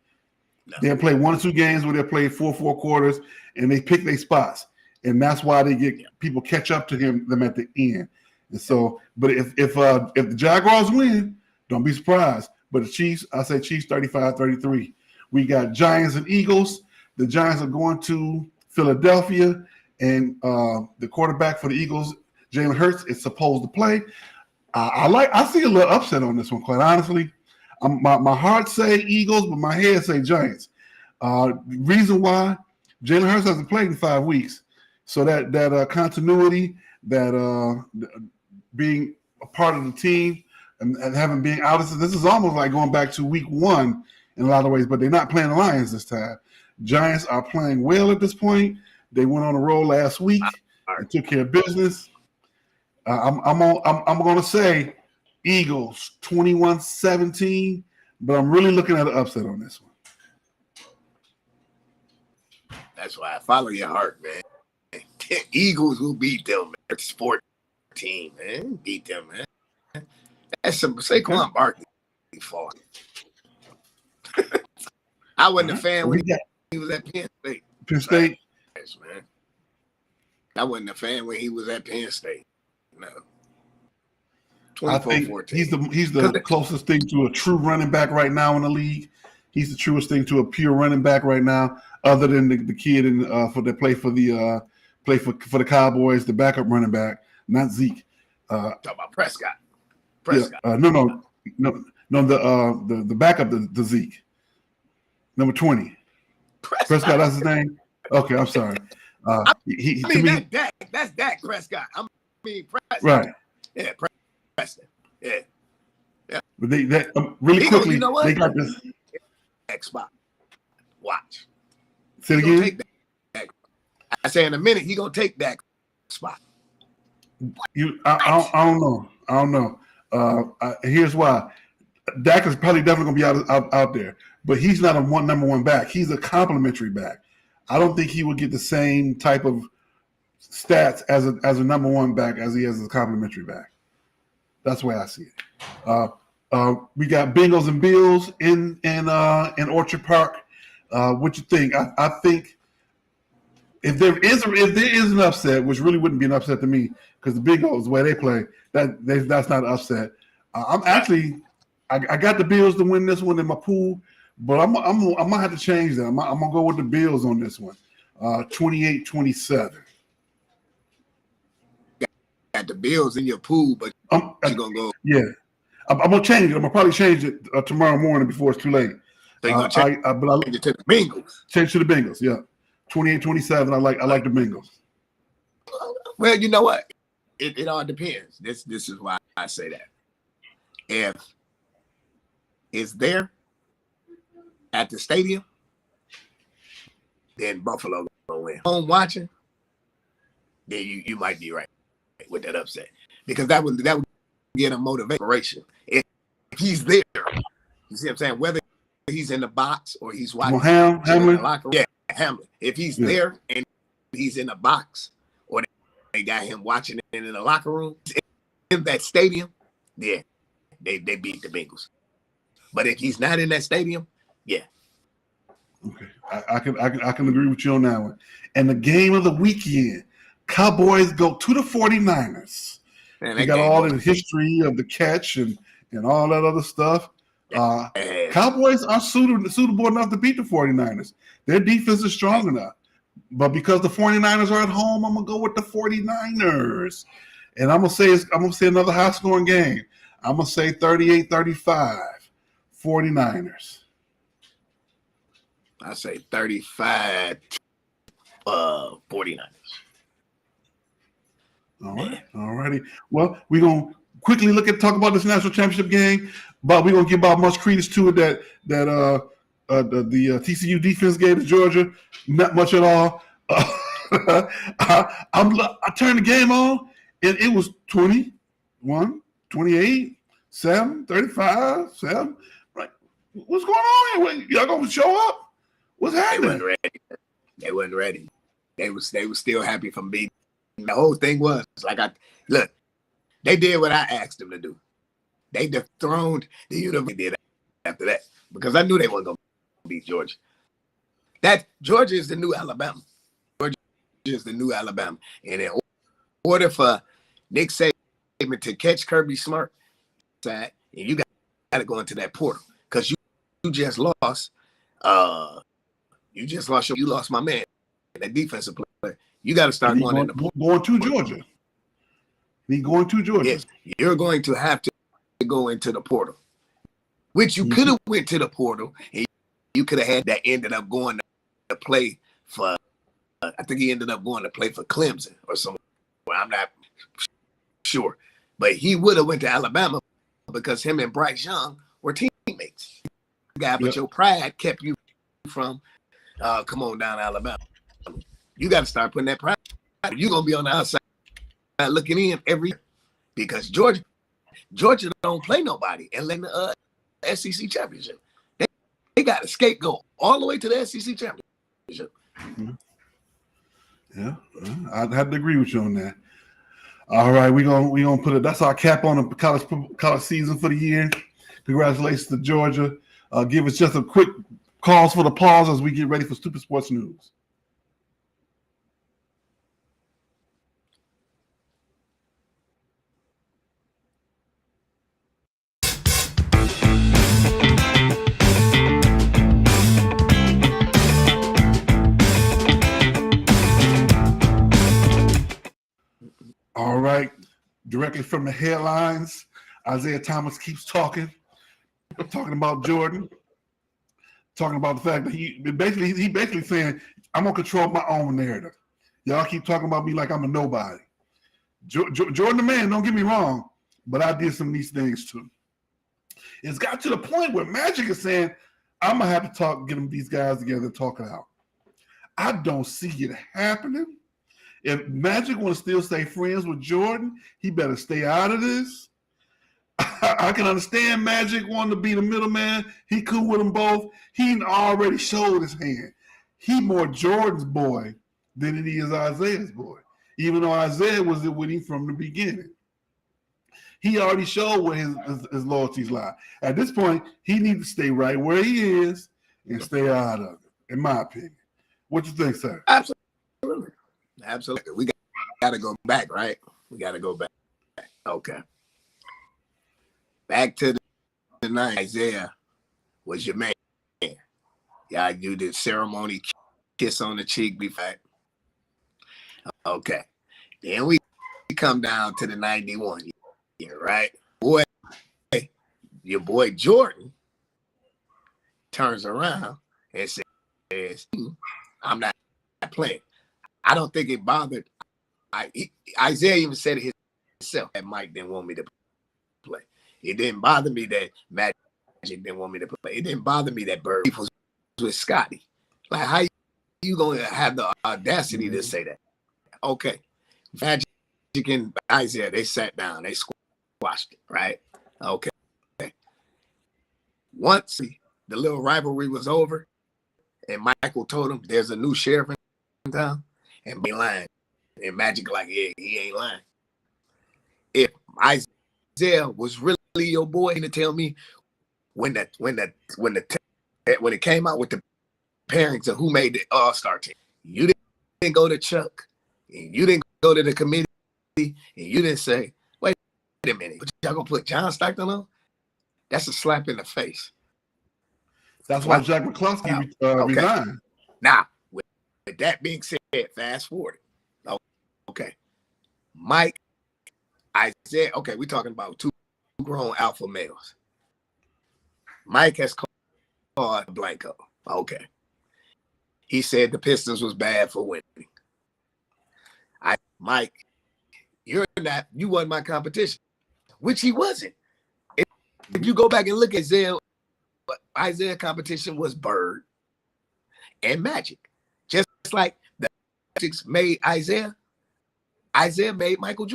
No. They'll play 1 or 2 games where they'll play 4 quarters, and they pick their spots. And that's why they get people catch up to them at the end. And so, but if the Jaguars win, don't be surprised. But the Chiefs, I say Chiefs 35-33. We got Giants and Eagles. The Giants are going to Philadelphia, and the quarterback for the Eagles, Jalen Hurts, is supposed to play. I see a little upset on this one, quite honestly. My heart say Eagles, but my head say Giants. Reason why, Jalen Hurts hasn't played in 5 weeks. So that continuity, that being a part of the team and having been out, this is almost like going back to week 1 in a lot of ways, but they're not playing the Lions this time. Giants are playing well at this point. They went on a roll last week and took care of business. I'm going to say Eagles 21-17, but I'm really looking at an upset on this one. That's why I follow your heart, man. Eagles will beat them, man. Sport team, man. Beat them, man. That's some Saquon Barkley fault. I wasn't a fan when he was at Penn State. Penn State? Yes, man. I wasn't a fan when he was at Penn State. No. 24-14. He's the closest thing to a true running back right now in the league. He's the truest thing to a pure running back right now, other than the kid that play for the Cowboys, the backup running back, not Zeke. Talk about Prescott. Yeah, no, the backup to Zeke, number 20. Prescott, that's his name. Okay, I'm sorry. I mean, that's Dak Prescott. I mean, Preston. Right. Yeah, Preston. Yeah. But they really quickly, you know what? they got this Dak spot. Watch. Say it Gonna again? take Dak. I say in a minute, he going to take Dak spot. I don't know. Here's why. Dak is probably definitely going to be out there, but he's not a number one back. He's a complimentary back. I don't think he would get the same type of stats as a number one back as he is as a complimentary back. That's the way I see it. We got Bengals and Bills in Orchard Park. What you think? I think if there is an upset, which really wouldn't be an upset to me, because the Bengals, the way they play, that's not an upset. I got the Bills to win this one in my pool, but I'm gonna have to change that. I'm gonna go with the Bills on this one, 28-27. Got the Bills in your pool, but you're gonna go. Yeah, I'm gonna change it. I'm gonna probably change it tomorrow morning before it's too late. So you're gonna change it to the Bengals. Change to the Bengals. Yeah, 28-27. I like the Bengals. Well, you know what? It all depends. This is why I say that. If it's there at the stadium, then Buffalo gonna win. Home watching, then you might be right with that upset, because that would get a motivation. If he's there, you see what I'm saying? Whether he's in the box or he's watching in the locker room. Yeah, Hamlin. If he's there and he's in the box, or they got him watching it in the locker room in that stadium, yeah, they beat the Bengals. But if he's not in that stadium, yeah. Okay, I can agree with you on that one. And the game of the weekend, Cowboys go to the 49ers. Man, they got all the history of the catch and all that other stuff. Cowboys are suitable enough to beat the 49ers. Their defense is strong enough. But because the 49ers are at home, I'm going to go with the 49ers. And I'm going to say another high-scoring game. I'm going to say 38-35, 49ers. I say 35, 49ers. All right. All righty. Well, we're going to quickly talk about this national championship game, but we're going to give about much credence to it that the TCU defense gave to Georgia. Not much at all. I turned the game on, and it was 21, 28, 7, 35, 7. Right. What's going on here? Y'all going to show up? What's happening? They wasn't ready. They was still happy from beating. The whole thing was like, they did what I asked them to do. They dethroned the university after that, because I knew they weren't going to beat Georgia. That Georgia is the new Alabama. Georgia is the new Alabama. And in order for Nick Saban to catch Kirby Smart, and you got to go into that portal, because you just lost. You lost my man, that defensive player. You got to start going to Georgia. Going to Georgia. Yes, you're going to have to go into the portal, which you could have went to the portal, and you could have had that ended up going to play for. I think he ended up going to play for Clemson or somewhere. I'm not sure, but he would have went to Alabama because him and Bryce Young were teammates. But your pride kept you from come on down to Alabama. You got to start putting that pride. You're gonna be on the outside looking in every year, because Georgia don't play nobody and let the SEC championship. They got a scapegoat all the way to the SEC championship. Mm-hmm. Yeah, I'd have to agree with you on that. All right, we gonna put it. That's our cap on the college season for the year. Congratulations to Georgia. Give us just a quick cause for the pause as we get ready for Stupid Sports News. All right, directly from the headlines, Isaiah Thomas keeps talking about Jordan, talking about the fact that he basically saying, I'm gonna control my own narrative. Y'all keep talking about me like I'm a nobody. Jordan the man, don't get me wrong, but I did some of these things too. It's got to the point where Magic is saying, I'm going to have to get these guys together and talk it out. I don't see it happening. If Magic want to still stay friends with Jordan, he better stay out of this. I can understand Magic wanting to be the middleman. He cool with them both. He already showed his hand. He more Jordan's boy than he is Isaiah's boy, even though Isaiah was with him from the beginning. He already showed where his loyalties lie. At this point, he needs to stay right where he is and stay out of it, in my opinion. What you think, sir? Absolutely. Absolutely. We got to go back, right? We got to go back. Okay. Back to the night, Isaiah was your man. Yeah, you did ceremony, kiss on the cheek before. Okay. Then we come down to the 91 year, right? Boy, your boy Jordan turns around and says, I'm not playing. I don't think it bothered. Isaiah even said it himself that Mike didn't want me to play. It didn't bother me that Magic didn't want me to play. It didn't bother me that Bird was with Scotty. Like, how you going to have the audacity to say that? Okay. Magic and Isaiah, they sat down. They squashed it, right? Okay. Once the little rivalry was over and Michael told him there's a new sheriff in town and be lying. And Magic like, yeah, he ain't lying. If Isaiah was really your boy to tell me when it came out with the pairings of who made the All-Star team, you didn't go to Chuck and you didn't go to the committee and you didn't say, wait a minute, y'all gonna put John Stockton on? That's a slap in the face. That's why Jack McCluskey resigned. Now, with that being said, fast forward. Okay. Mike, Isaiah, okay, we're talking about two grown alpha males. Mike has called Blanco. Okay. He said the Pistons was bad for winning. Mike, you wasn't my competition, which he wasn't. If you go back and look at Isaiah competition was Bird and Magic. Just like the Magic made Isaiah made Michael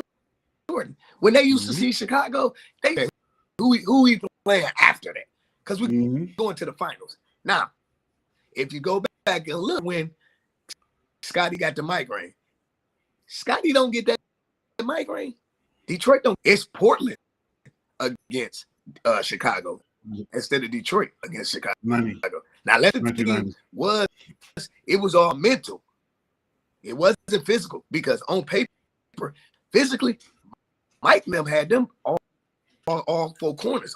Jordan. When they used to see Chicago, they said, who we playing after that? Because we're going to the finals. Now, if you go back and look when Scotty got the migraine, Scotty don't get that migraine. Detroit don't. It's Portland against Chicago instead of Detroit against Chicago. Now, let the team it was all mental. It wasn't physical because on paper, physically, Mike and them had them all four corners.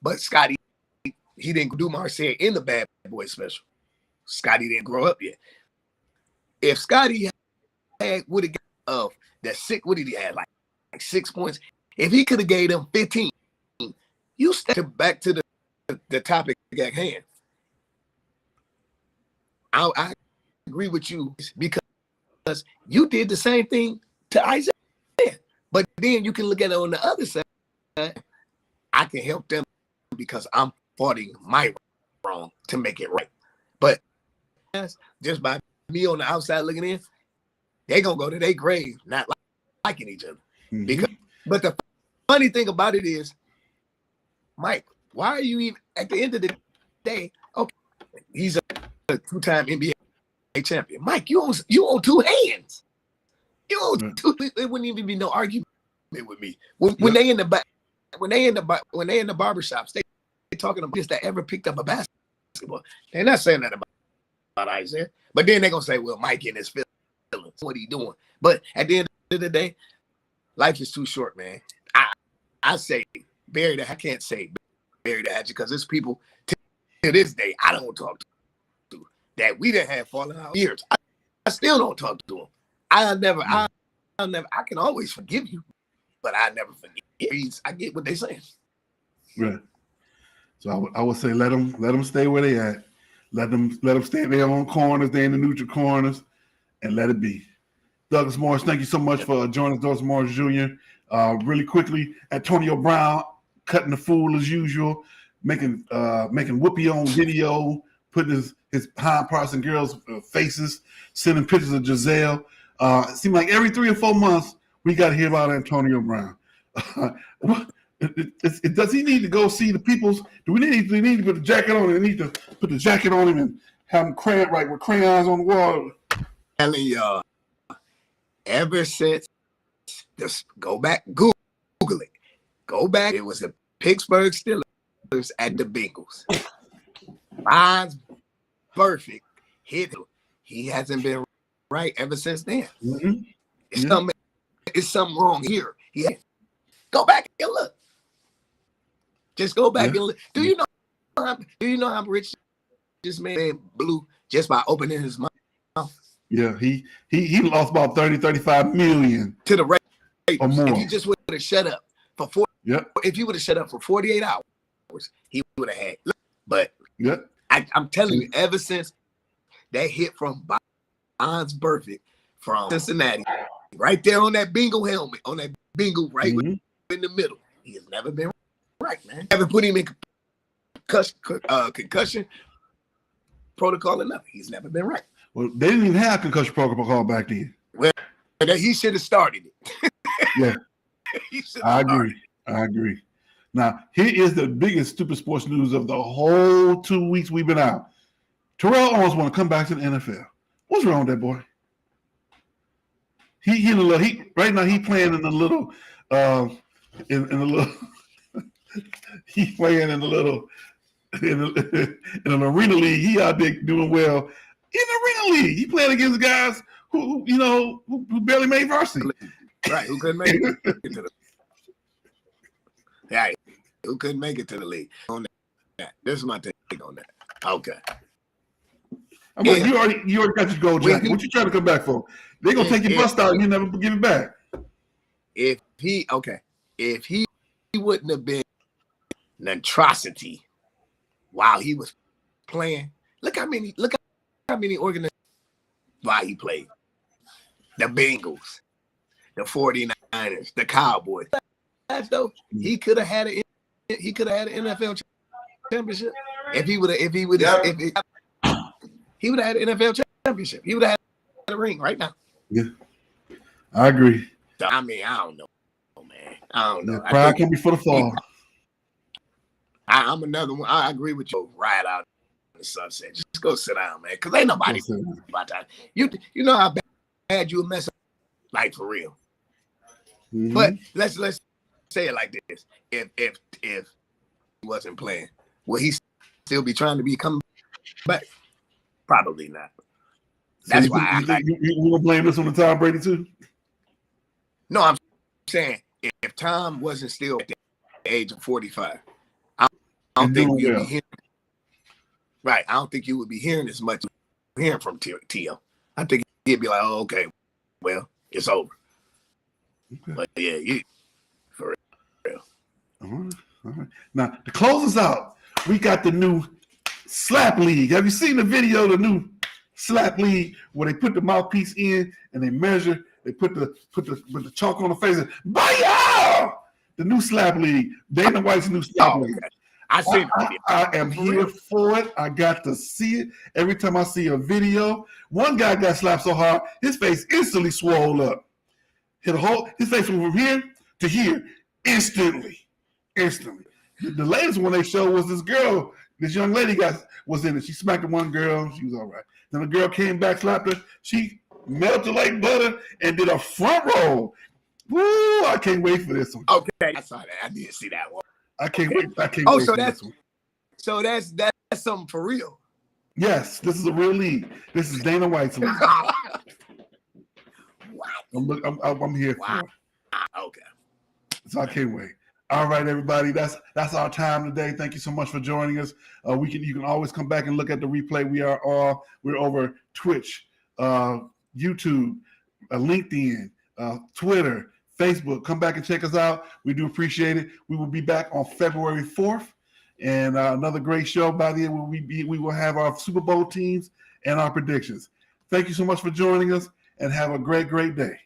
But Scotty, he didn't do Marseille in the Bad Boy Special. Scotty didn't grow up yet. If Scotty would have got that six, what did he have? Like 6 points. If he could have gave them 15, you step back to the topic at hand. I agree with you because you did the same thing to Isaiah. But then you can look at it on the other side. I can help them because I'm fighting my wrong to make it right. But just by me on the outside looking in, they're going to go to their grave not liking each other. But the funny thing about it is, Mike, why are you even, at the end of the day, okay, he's a two-time NBA champion. Mike, you own two hands. You own two. It wouldn't even be no argument with me. When they in the barbershops, they talking about just that ever picked up a basketball. They're not saying that about Isaiah. But then they're gonna say, well, Mike in his feelings. What are you doing? But at the end of the day, life is too short, man. I say bury the. I can't say bury the hatchet because there's people to this day I don't talk to that we didn't have fallen out years. I still don't talk to them. I can always forgive you, but I never forget. I get what they're saying. Right. So I would say let them stay where they at. Let them stay in their own corners. They in the neutral corners, and let it be. Douglas Morris, thank you so much for joining us, Douglas Morris Jr. Really quickly, Antonio Brown cutting the fool as usual, making whoopee on video, putting his behind parts in girls' faces, sending pictures of Giselle. It seems like every 3 or 4 months we got to hear about Antonio Brown. Does he need to go see the people's? Do we need to put the jacket on him? We need to put the jacket on him and have him write with crayons on the wall. Telling y'all, ever since, just go back, Google it. Go back. It was the Pittsburgh Steelers at the Bengals. Mine's perfect. He hasn't been right ever since then. Mm-hmm. It's something wrong here. Go back and look. Just go back and look. Do you know how rich this man blew just by opening his mouth? Yeah, he lost about 30-35 million to the Raiders. Or more. If he just would have shut up for if he would have shut up for 48 hours, he would have had. But I'm telling you, ever since that hit from Bonds Perfect from Cincinnati, right there on that bingo helmet, on that bingo right in the middle, he has never been right, man. Never put him in concussion protocol or nothing. He's never been right. Well, they didn't even have concussion protocol back then. Well, he should have started it. Yeah, I agree. Now, here is the biggest stupid sports news of the whole 2 weeks we've been out. Terrell Owens want to come back to the NFL. What's wrong with that boy? He right now he playing in the little he's playing in an arena league. He out there doing well in the arena league. He playing against guys who barely made varsity. Right, who couldn't make it to the right, who couldn't make it to the league. On that. This is my take on that. Okay. I mean, you already got your gold jacket. What you trying to come back for? They're gonna take your bust out and you never give it back. If he wouldn't have been an atrocity while he was playing, look how many organizations while he played. The Bengals, the 49ers, the Cowboys. Though he could have had an NFL championship if he would have had an NFL championship. He would have had a ring right now. Yeah, I agree. So, I mean, I don't know, man. I don't know. Pride can be for the fall. I'm another one. I agree with you. Ride out in the sunset. Just go sit down, man. Because ain't nobody about that. You know how bad you mess up, like for real. Mm-hmm. But let's say it like this: if he wasn't playing, would he still be trying to come back? Probably not. That's why you gonna blame this on the Tom Brady too? No, I'm saying if Tom wasn't still at the age of 45, I don't think we'd be hearing. Right, I don't think you would be hearing as much hearing from T.O. I think he'd be like, "Oh, okay, well, it's over." Okay. But yeah, for real. All right. Now to close us out, we got the new slap league. Have you seen the video of the new slap league where they put the mouthpiece in and they measure? They put the chalk on the face and baya! The new slap league. Dana White's new slap league. I am here for it. I got to see it. Every time I see a video, one guy got slapped so hard, his face instantly swelled up. His face went from here to here instantly. The latest one they showed was this girl. This young lady was in it. She smacked the one girl. She was all right. Then the girl came back, slapped her. She melted like butter and did a front roll. Woo! I can't wait for this one. Okay, I saw that. I did see that one. I can't wait. I can't wait for this one. So that's something for real. Yes, this is a real league. This is Dana White's league. I'm here for it. Okay. So I can't wait. All right, everybody. That's our time today. Thank you so much for joining us. You can always come back and look at the replay. We're over Twitch, YouTube, LinkedIn, Twitter, Facebook. Come back and check us out. We do appreciate it. We will be back on February 4th, and another great show. By the end, we will have our Super Bowl teams and our predictions. Thank you so much for joining us, and have a great, great day.